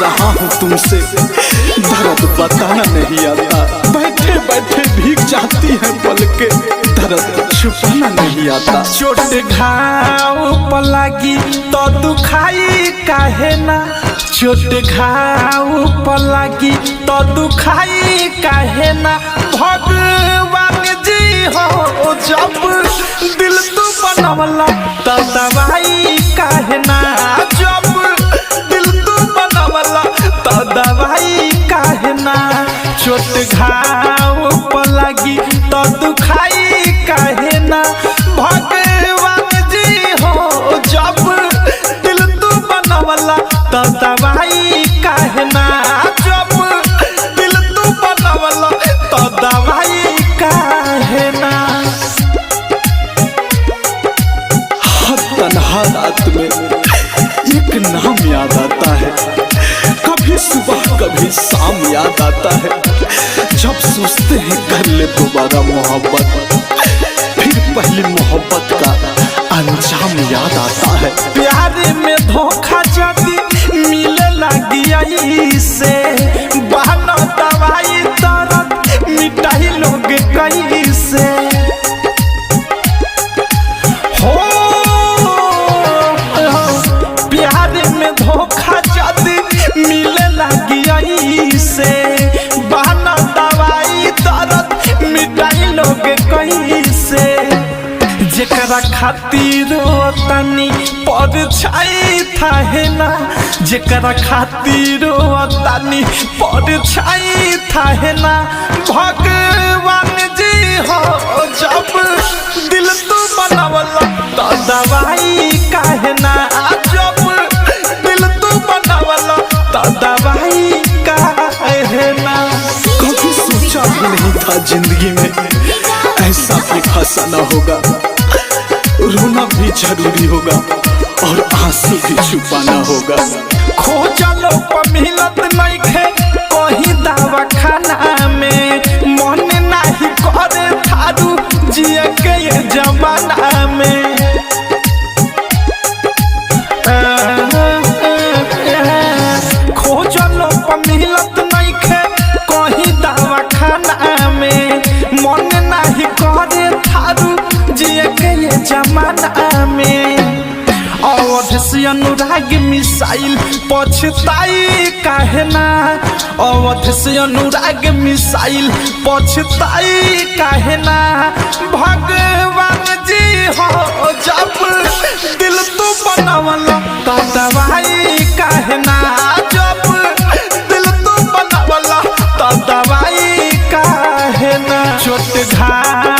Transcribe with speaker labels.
Speaker 1: रहा हूँ तुमसे, दर्द बताना नहीं आता। बैठे बैठे भीग जाती है पलके, दर्द छुपाना नहीं आता।
Speaker 2: चोट घाव पर लगी तो दुखाई काहे ना, चोट घाव पर लगी तो दुखाई काहे ना। भगवान जी हो जब दिल तू बनवला तो दवाई काहे ना, जब दिल तू बनवला तो दवाई काहे ना। चोट घाव पर लगी तो दुखाई काहे ना। भगवान जी हो जब दिल तू बनवला तो दवाई काहे ना, जब दिल तू बनवला तो दवाई काहे ना।
Speaker 1: तन्हा रात में एक नाम याद आता है, कभी सुबह कभी शाम याद आता है। जब सोचते हैं कर ले दोबारा मोहब्बत, फिर पहली मोहब्बत का अंजाम याद आता है।
Speaker 2: प्यार में धोखा जदी मिले लगी से, बहाना दवाई दर्द मिटाई लोग कैसे हो। प्यार में धोखा जदी मिले लगी से, बहाना दवाई दर्द मिटाई लोग कैसे। जेकरा खातिर तनी परछाई थाहे ना, जेकरा खातिर तनी परछाई थाहे ना। भगवान जी हो जब दिल तू बनवला तो दवाई काहे ना, जब दिल तू बनवला तो दवाई काहे ना।
Speaker 1: कभी सोचा भी नहीं था जिंदगी में ऐसा भी फंसाना होगा। रोना भी जरूरी होगा और आंसू भी छुपाना होगा।
Speaker 2: खोजलो पर मिलत नइखे कहीं दवा खाना में, मन नाही करे थारू जिए के ये जमाना में। खोजलो पर मिलत नइखे कहीं दवा खाना में, मन नाही करे थारू जिए के ये जमाना में। अवध से अनुराग मिसाइल पछताई काहे ना, अवध से अनुराग मिसाइल पछताई काहे ना। भगवान जी हो जब दिल तू बनवला तो दवाई काहे ना, जब दिल तू बनवला तो दवाई काहे ना। चोट घाव